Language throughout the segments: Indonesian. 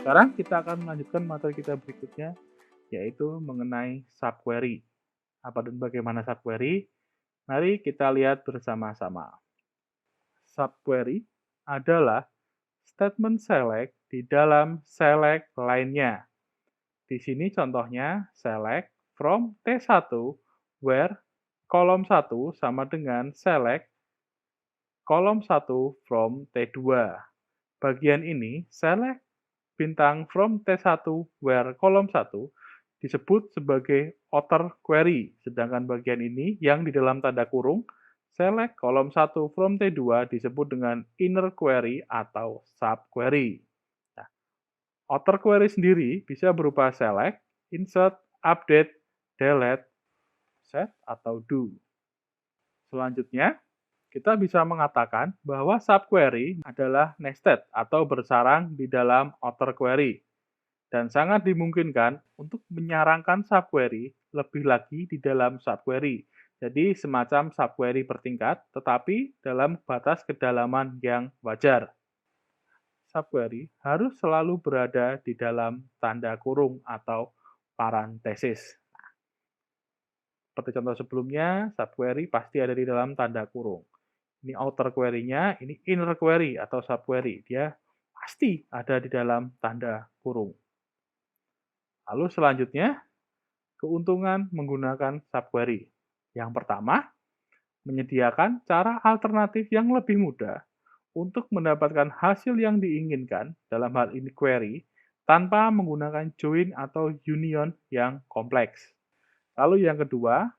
Sekarang kita akan melanjutkan materi kita berikutnya, yaitu mengenai subquery. Apa dan bagaimana subquery? Mari kita lihat bersama-sama. Subquery adalah statement select di dalam select lainnya. Di sini contohnya select from T1 where kolom 1 sama dengan select kolom 1 from T2. Bagian ini select bintang from T1 where kolom 1 disebut sebagai outer query, sedangkan bagian ini yang di dalam tanda kurung select kolom 1 from T2 disebut dengan inner query atau subquery. Nah, outer query sendiri bisa berupa select, insert, update, delete, set, atau do. Selanjutnya, kita bisa mengatakan bahwa subquery adalah nested atau bersarang di dalam outer query. Dan sangat dimungkinkan untuk menyarangkan subquery lebih lagi di dalam subquery. Jadi semacam subquery bertingkat, tetapi dalam batas kedalaman yang wajar. Subquery harus selalu berada di dalam tanda kurung atau parantesis. Seperti contoh sebelumnya, subquery pasti ada di dalam tanda kurung. Ini outer query-nya, ini inner query atau subquery. Dia pasti ada di dalam tanda kurung. Lalu selanjutnya, keuntungan menggunakan subquery. Yang pertama, menyediakan cara alternatif yang lebih mudah untuk mendapatkan hasil yang diinginkan, dalam hal ini query, tanpa menggunakan join atau union yang kompleks. Lalu yang kedua,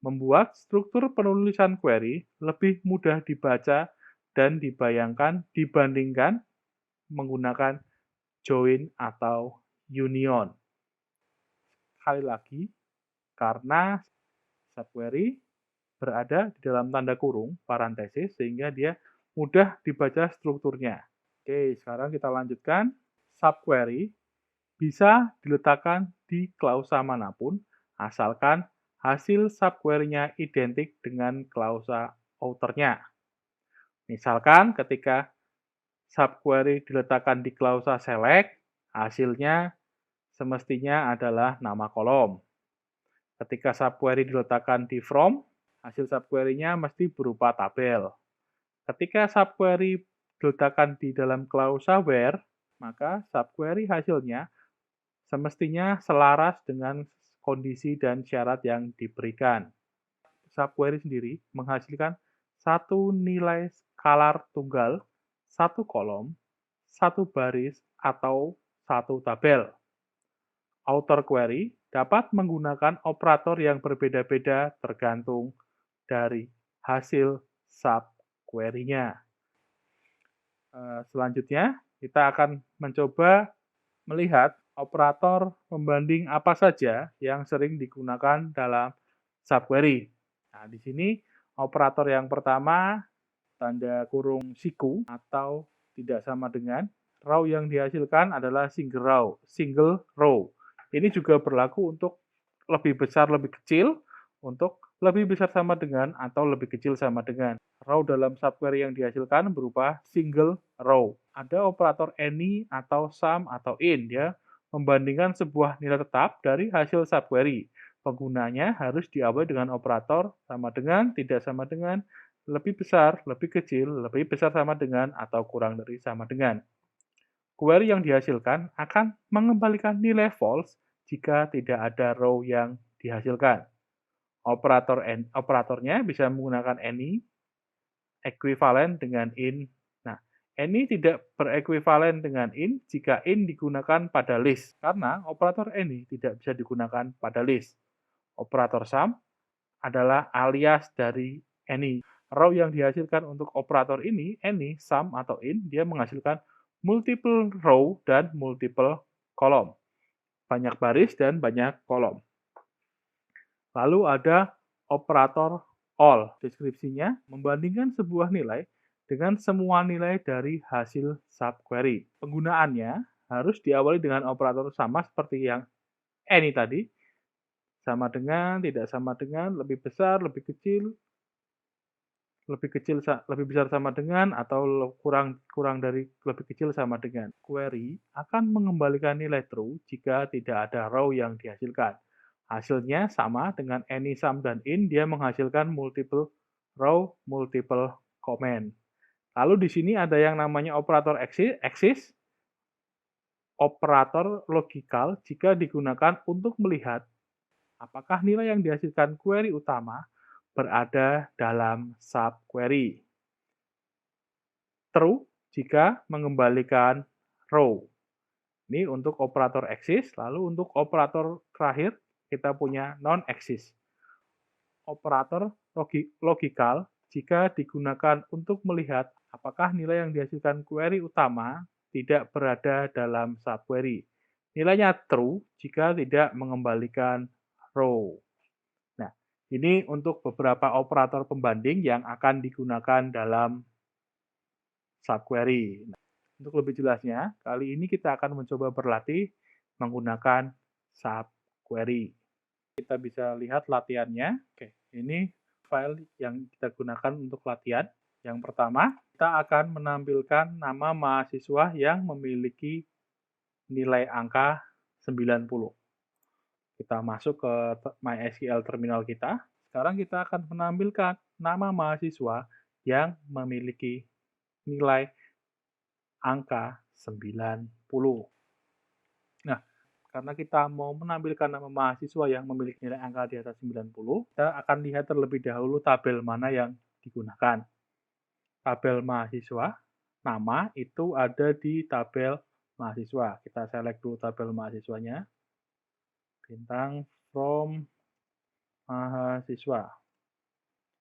membuat struktur penulisan query lebih mudah dibaca dan dibayangkan dibandingkan menggunakan join atau union. Sekali lagi, karena subquery berada di dalam tanda kurung, parantesis, sehingga dia mudah dibaca strukturnya. Oke, sekarang kita lanjutkan. Subquery bisa diletakkan di klausa manapun, asalkan hasil subquery-nya identik dengan klausa outer-nya. Misalkan ketika subquery diletakkan di klausa select, hasilnya semestinya adalah nama kolom. Ketika subquery diletakkan di from, hasil subquery-nya mesti berupa tabel. Ketika subquery diletakkan di dalam klausa where, maka subquery hasilnya semestinya selaras dengan kondisi dan syarat yang diberikan. Subquery sendiri menghasilkan satu nilai skalar tunggal, satu kolom, satu baris, atau satu tabel. Outer query dapat menggunakan operator yang berbeda-beda tergantung dari hasil subquery-nya. Selanjutnya, kita akan mencoba melihat operator pembanding apa saja yang sering digunakan dalam subquery. Nah, di sini operator yang pertama, tanda kurung siku atau tidak sama dengan, row yang dihasilkan adalah single row. Ini juga berlaku untuk lebih besar, lebih kecil, untuk lebih besar sama dengan atau lebih kecil sama dengan. Row dalam subquery yang dihasilkan berupa single row. Ada operator any atau sum atau in, ya, membandingkan sebuah nilai tetap dari hasil subquery. Penggunanya harus diawali dengan operator sama dengan, tidak sama dengan, lebih besar, lebih kecil, lebih besar sama dengan, atau kurang dari sama dengan. Query yang dihasilkan akan mengembalikan nilai false jika tidak ada row yang dihasilkan. Operatornya bisa menggunakan any, ekuivalen dengan in. Nah, any tidak berekivalen dengan in jika in digunakan pada list, karena operator any tidak bisa digunakan pada list. Operator sum adalah alias dari any. Row yang dihasilkan untuk operator ini, any, sum, atau in, dia menghasilkan multiple row dan multiple kolom. Banyak baris dan banyak kolom. Lalu ada operator all. Deskripsinya membandingkan sebuah nilai dengan semua nilai dari hasil subquery. Penggunaannya harus diawali dengan operator sama seperti yang any tadi. Sama dengan, tidak sama dengan, lebih besar, lebih kecil, lebih besar sama dengan atau kurang dari lebih kecil sama dengan. Query akan mengembalikan nilai true jika tidak ada row yang dihasilkan. Hasilnya sama dengan any, sum, dan in, dia menghasilkan multiple row, multiple comment. Lalu di sini ada yang namanya operator exist, operator logikal jika digunakan untuk melihat apakah nilai yang dihasilkan query utama berada dalam subquery. True jika mengembalikan row. Ini untuk operator exist, lalu untuk operator terakhir kita punya non-exist. Operator logikal jika digunakan untuk melihat apakah nilai yang dihasilkan query utama tidak berada dalam subquery. Nilainya true jika tidak mengembalikan row. Nah, ini untuk beberapa operator pembanding yang akan digunakan dalam subquery. Nah, untuk lebih jelasnya, kali ini kita akan mencoba berlatih menggunakan subquery. Kita bisa lihat latihannya. Oke, ini file yang kita gunakan untuk latihan. Yang pertama, kita akan menampilkan nama mahasiswa yang memiliki nilai angka 90. Kita masuk ke MySQL terminal kita. Sekarang kita akan menampilkan nama mahasiswa yang memiliki nilai angka 90. Nah, karena kita mau menampilkan nama mahasiswa yang memiliki nilai angka di atas 90, kita akan lihat terlebih dahulu tabel mana yang digunakan. Tabel mahasiswa, nama itu ada di tabel mahasiswa. Kita select dulu tabel mahasiswanya. Bintang from mahasiswa.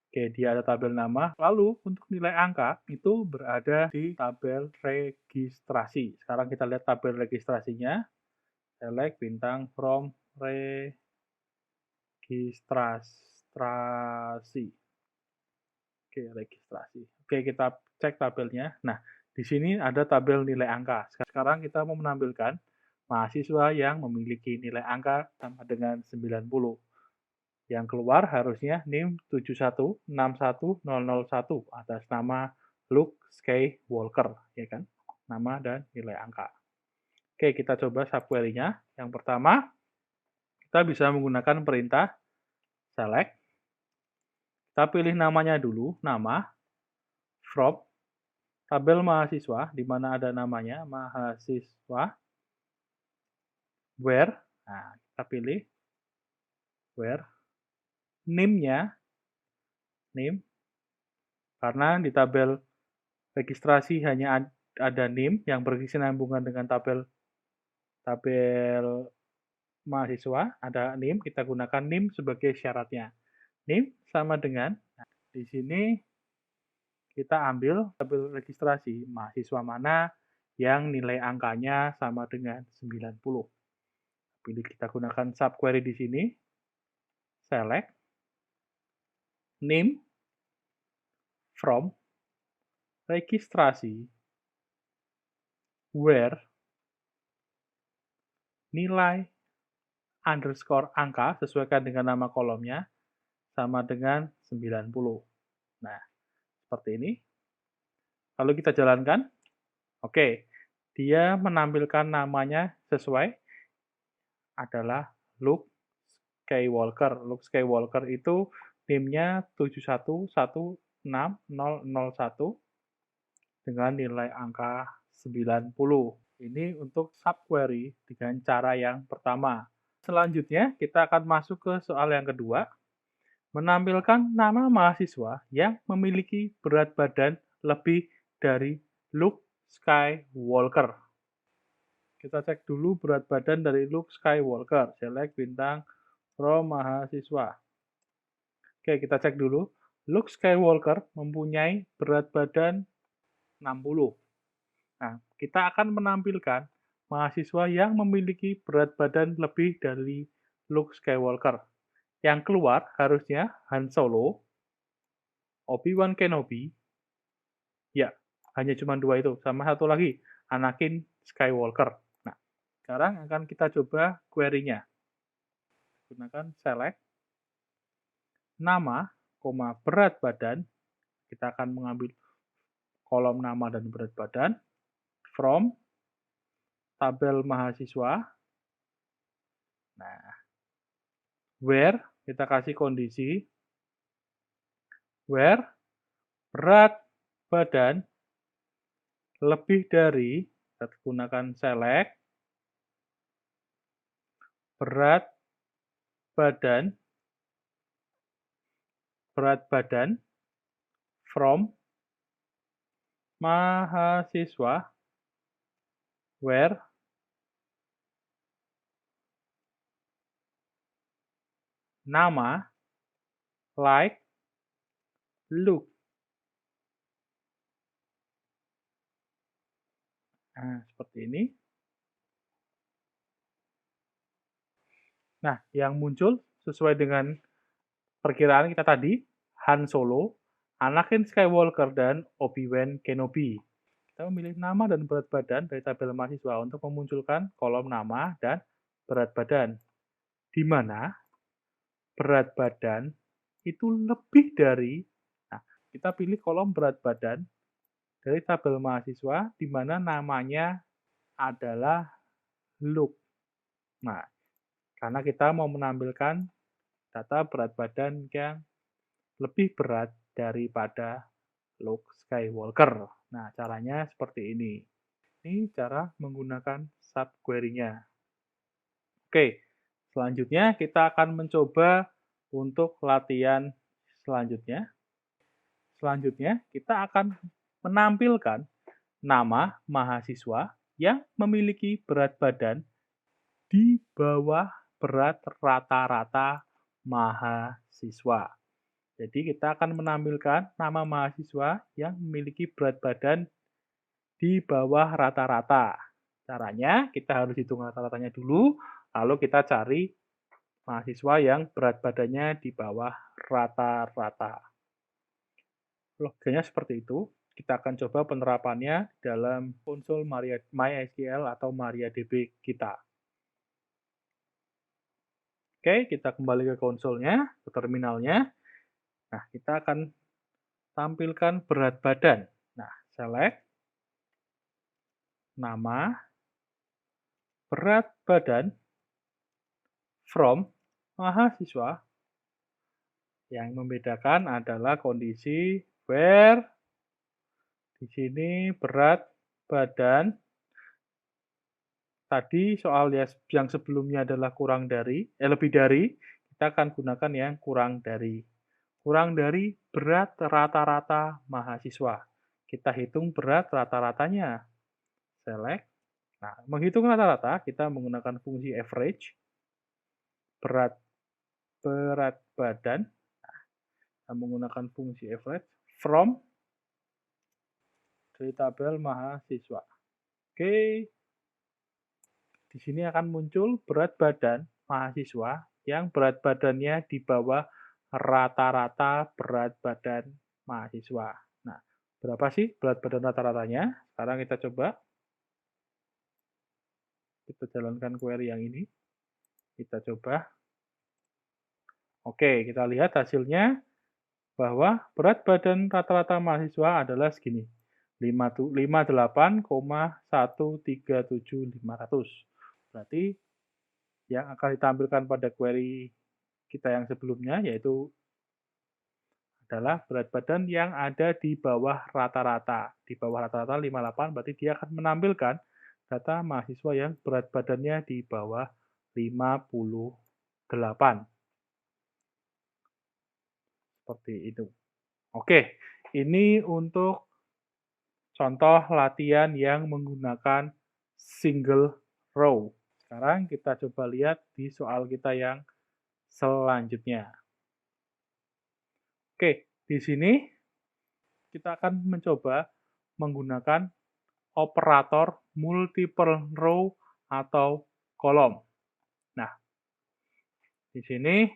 Oke, dia ada tabel nama. Lalu, untuk nilai angka, itu berada di tabel registrasi. Sekarang kita lihat tabel registrasinya. Select bintang from registrasi. Oke, registrasi. Oke, kita cek tabelnya. Nah, di sini ada tabel nilai angka. Sekarang kita mau menampilkan mahasiswa yang memiliki nilai angka sama dengan 90. Yang keluar harusnya NIM 7161001 atas nama Luke Skywalker, ya kan? Nama dan nilai angka. Oke, kita coba subquery-nya. Yang pertama, kita bisa menggunakan perintah select. Kita pilih namanya dulu, nama, from, tabel mahasiswa, di mana ada namanya, mahasiswa, where, nah, kita pilih where, name-nya, name, karena di tabel registrasi hanya ada name yang berkesinambungan dengan tabel mahasiswa, ada name, kita gunakan name sebagai syaratnya. Name sama dengan, nah, di sini kita ambil tabel registrasi mahasiswa mana yang nilai angkanya sama dengan 90. Pilih kita gunakan subquery di sini, select, name, from, registrasi, where, nilai, underscore angka, sesuaikan dengan nama kolomnya, sama dengan 90. Nah, seperti ini. Lalu kita jalankan. Oke, dia menampilkan namanya sesuai adalah Luke Skywalker. Luke Skywalker itu NIM-nya 7116001 dengan nilai angka 90. Ini untuk subquery dengan cara yang pertama. Selanjutnya, kita akan masuk ke soal yang kedua. Menampilkan nama mahasiswa yang memiliki berat badan lebih dari Luke Skywalker. Kita cek dulu berat badan dari Luke Skywalker. Select bintang from mahasiswa. Oke, kita cek dulu. Luke Skywalker mempunyai berat badan 60. Nah, kita akan menampilkan mahasiswa yang memiliki berat badan lebih dari Luke Skywalker. Yang keluar harusnya Han Solo, Obi-Wan Kenobi, ya, hanya cuma dua itu. Sama satu lagi, Anakin Skywalker. Nah, sekarang akan kita coba query-nya. Gunakan select, nama, berat badan, kita akan mengambil kolom nama dan berat badan from tabel mahasiswa. Nah, where kita kasih kondisi where berat badan lebih dari, kita gunakan select, berat badan from mahasiswa where nama like look. Nah, seperti ini. Nah, yang muncul sesuai dengan perkiraan kita tadi, Han Solo, Anakin Skywalker, dan Obi-Wan Kenobi. Kita memilih nama dan berat badan dari tabel mahasiswa untuk memunculkan kolom nama dan berat badan, di mana berat badan itu lebih dari, nah, kita pilih kolom berat badan dari tabel mahasiswa, di mana namanya adalah Luke. Nah, karena kita mau menampilkan data berat badan yang lebih berat daripada Luke Skywalker. Nah, caranya seperti ini. Ini cara menggunakan subquery-nya. Oke, selanjutnya kita akan mencoba untuk latihan selanjutnya. Selanjutnya, kita akan menampilkan nama mahasiswa yang memiliki berat badan di bawah berat rata-rata mahasiswa. Jadi kita akan menampilkan nama mahasiswa yang memiliki berat badan di bawah rata-rata. Caranya kita harus hitung rata-ratanya dulu, lalu kita cari mahasiswa yang berat badannya di bawah rata-rata. Logikanya seperti itu. Kita akan coba penerapannya dalam konsol MySQL atau MariaDB kita. Oke, kita kembali ke konsolnya, ke terminalnya. Nah, kita akan tampilkan berat badan. Nah, select, nama, berat badan, from, mahasiswa. Yang membedakan adalah kondisi where, di sini berat badan. Tadi soal yang sebelumnya adalah lebih dari, kita akan gunakan yang kurang dari. Kurang dari berat rata-rata mahasiswa. Kita hitung berat rata-ratanya. Select. Nah, menghitung rata-rata, kita menggunakan fungsi average. Berat badan. Nah, kita menggunakan fungsi average. From dari tabel mahasiswa. Oke. Di sini akan muncul berat badan mahasiswa yang berat badannya di bawah rata-rata berat badan mahasiswa. Nah, berapa sih berat badan rata-ratanya? Sekarang kita coba. Kita jalankan query yang ini. Kita coba. Oke, kita lihat hasilnya bahwa berat badan rata-rata mahasiswa adalah segini. 58,137.500. Berarti yang akan ditampilkan pada query kita yang sebelumnya yaitu adalah berat badan yang ada di bawah rata-rata. Di bawah rata-rata 58 berarti dia akan menampilkan data mahasiswa yang berat badannya di bawah 58. Seperti itu. Oke, ini untuk contoh latihan yang menggunakan single row. Sekarang kita coba lihat di soal kita yang selanjutnya. Oke, di sini kita akan mencoba menggunakan operator multiple row atau kolom. Nah, di sini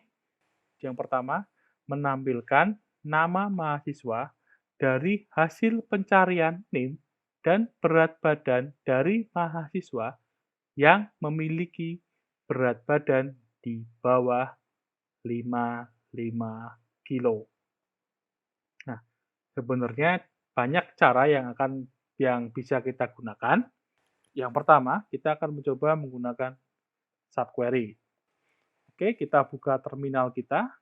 yang pertama menampilkan nama mahasiswa dari hasil pencarian NIM dan berat badan dari mahasiswa yang memiliki berat badan di bawah 55 kilo. Nah, Sebenarnya banyak cara yang bisa kita gunakan. Yang pertama, kita akan mencoba menggunakan subquery. Oke, kita buka terminal kita.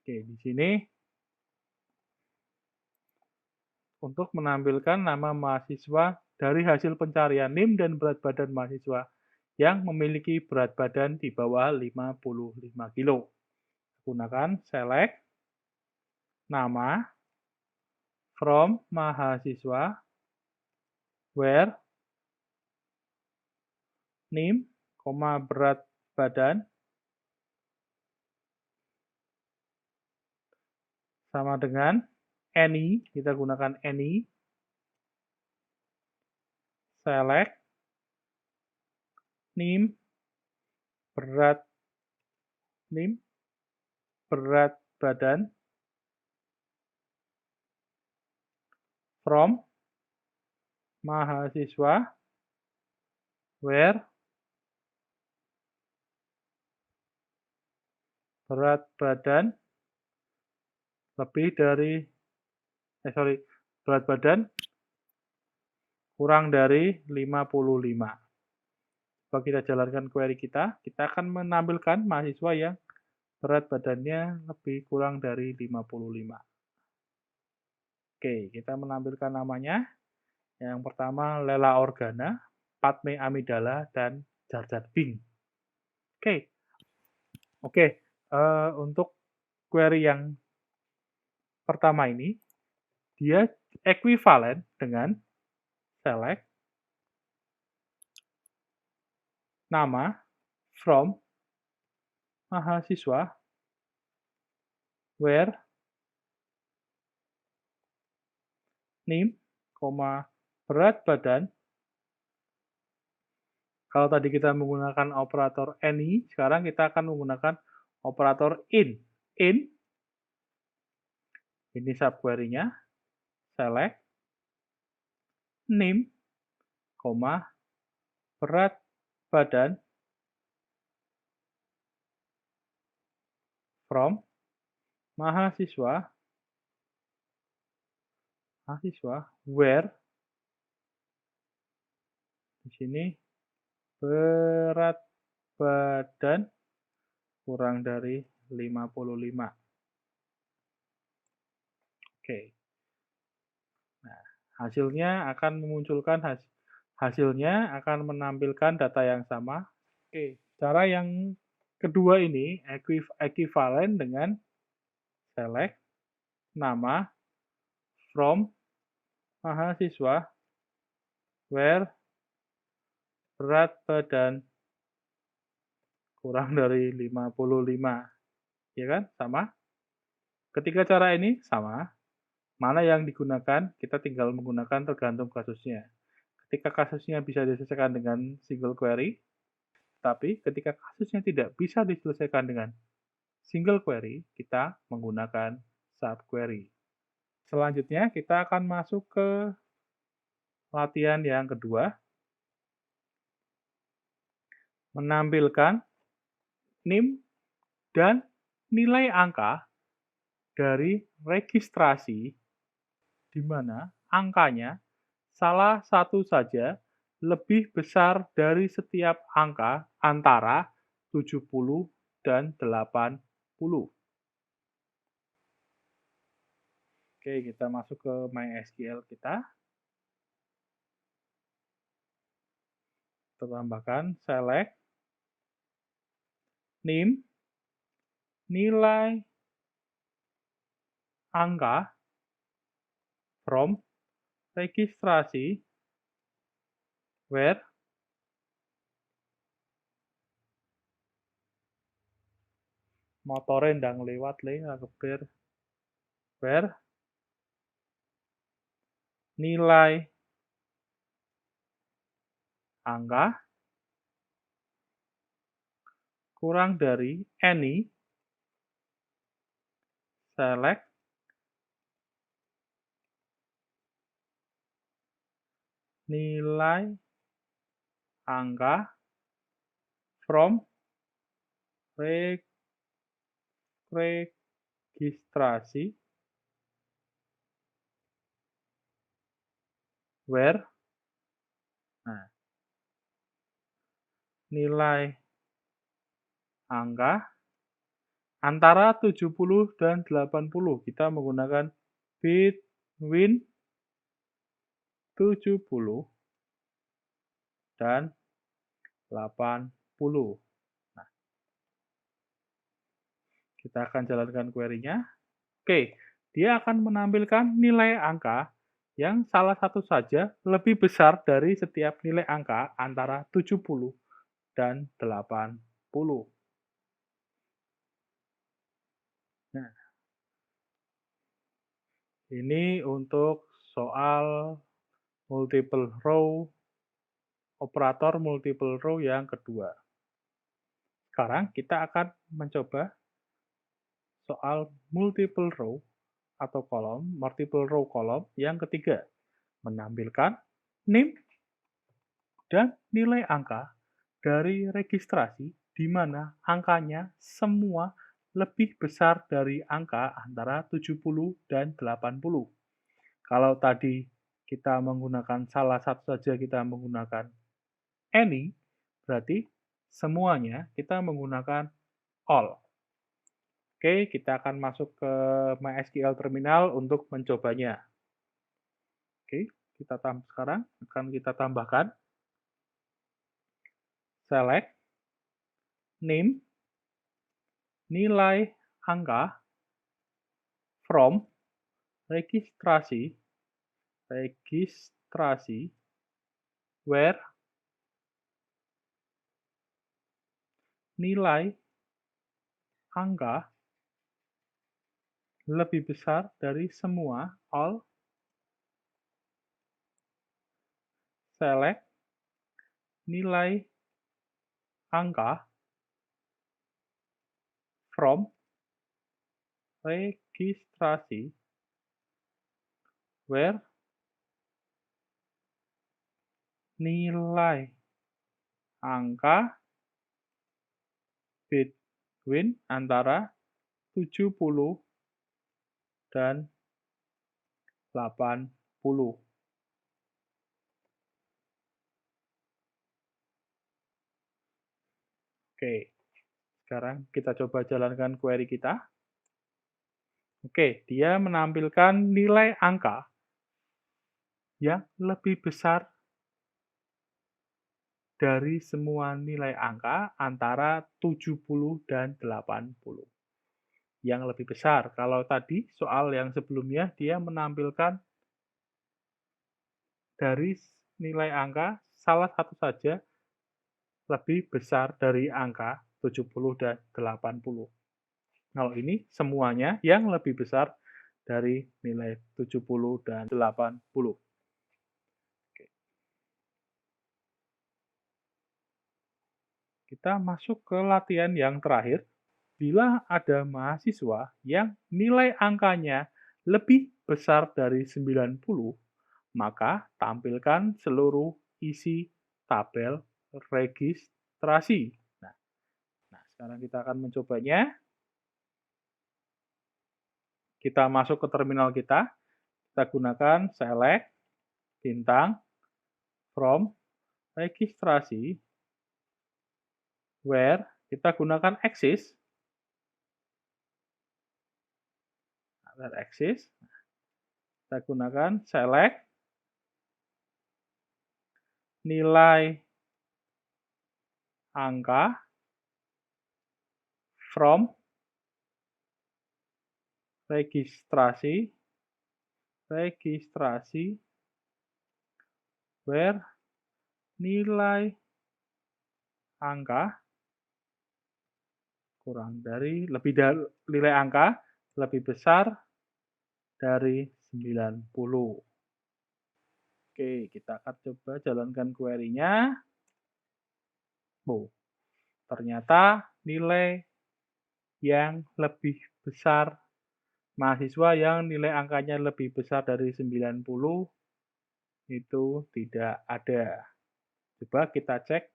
Oke, di sini untuk menampilkan nama mahasiswa dari hasil pencarian NIM dan berat badan mahasiswa yang memiliki berat badan di bawah 55 kilo. Gunakan select nama from mahasiswa where NIM, berat badan sama dengan any, kita gunakan any, select NIM, berat NIM, berat badan from mahasiswa where berat badan lebih dari berat badan kurang dari 55. Kalau kita jalankan query kita akan menampilkan mahasiswa yang berat badannya lebih kurang dari 55. Oke, kita menampilkan namanya. Yang pertama Lela Organa, Padme Amidala, dan Jar Jar Binks. Oke, untuk query yang pertama ini, dia ekuivalen dengan select nama from mahasiswa where NIM, berat badan. Kalau tadi kita menggunakan operator any, sekarang kita akan menggunakan operator in. In, ini subquery-nya, select NIM, berat badan from mahasiswa where di sini berat badan kurang dari 55. Oke. Nah, hasilnya akan menampilkan data yang sama. Oke, cara yang kedua ini ekuivalen dengan select nama from mahasiswa where berat badan kurang dari 55. Ya kan? Sama. Ketiga cara ini sama. Mana yang digunakan, kita tinggal menggunakan tergantung kasusnya. Ketika kasusnya bisa diselesaikan dengan single query, tapi ketika kasusnya tidak bisa diselesaikan dengan single query, kita menggunakan subquery. Selanjutnya, kita akan masuk ke latihan yang kedua. Menampilkan NIM dan nilai angka dari registrasi di mana angkanya salah satu saja lebih besar dari setiap angka antara 70 dan 80. Oke, kita masuk ke MySQL kita. Kita tambahkan select NIM, nilai angka from registrasi where motornya ndang lewat where nilai angka kurang dari any, select nilai angka from registrasi where nah, nilai angka antara 70 dan 80. Kita menggunakan between 70 dan 80. Nah, kita akan jalankan query-nya. Oke, dia akan menampilkan nilai angka yang salah satu saja lebih besar dari setiap nilai angka antara 70 dan 80. Nah, ini untuk soal multiple row, operator multiple row yang kedua. Sekarang kita akan mencoba soal multiple row atau kolom, multiple row kolom yang ketiga. Menampilkan name dan nilai angka dari registrasi di mana angkanya semua lebih besar dari angka antara 70 dan 80. Kalau tadi kita menggunakan salah satu saja kita menggunakan any, berarti semuanya kita menggunakan all. Oke, kita akan masuk ke MySQL Terminal untuk mencobanya. Oke, sekarang akan kita tambahkan select name nilai angka from registrasi where nilai angka lebih besar dari semua all select nilai angka from registrasi where nilai angka between antara 70 dan 80. Oke, sekarang kita coba jalankan query kita. Oke, dia menampilkan nilai angka yang lebih besar dari semua nilai angka antara 70 dan 80. Yang lebih besar. Kalau tadi soal yang sebelumnya dia menampilkan dari nilai angka salah satu saja lebih besar dari angka 70 dan 80. Kalau ini semuanya yang lebih besar dari nilai 70 dan 80. Kita masuk ke latihan yang terakhir. Bila ada mahasiswa yang nilai angkanya lebih besar dari 90, maka tampilkan seluruh isi tabel registrasi. Nah, sekarang kita akan mencobanya. Kita masuk ke terminal kita gunakan select, bintang, from, registrasi, where, kita gunakan axis, kita gunakan select, nilai angka, from, registrasi, where, nilai angka nilai angka lebih besar dari 90. Oke, kita akan coba jalankan query-nya. Ternyata nilai yang lebih besar, mahasiswa yang nilai angkanya lebih besar dari 90 itu tidak ada. Coba kita cek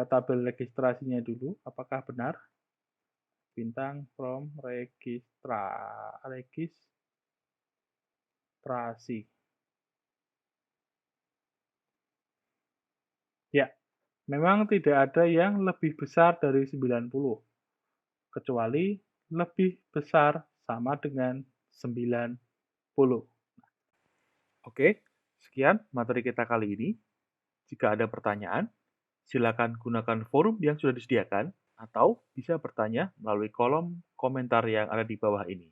tabel registrasinya dulu, apakah benar. bintang from registrasi. Ya, memang tidak ada yang lebih besar dari 90, kecuali lebih besar sama dengan 90. Oke, sekian materi kita kali ini. Jika ada pertanyaan, silakan gunakan forum yang sudah disediakan atau bisa bertanya melalui kolom komentar yang ada di bawah ini.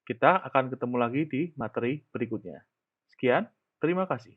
Kita akan ketemu lagi di materi berikutnya. Sekian, terima kasih.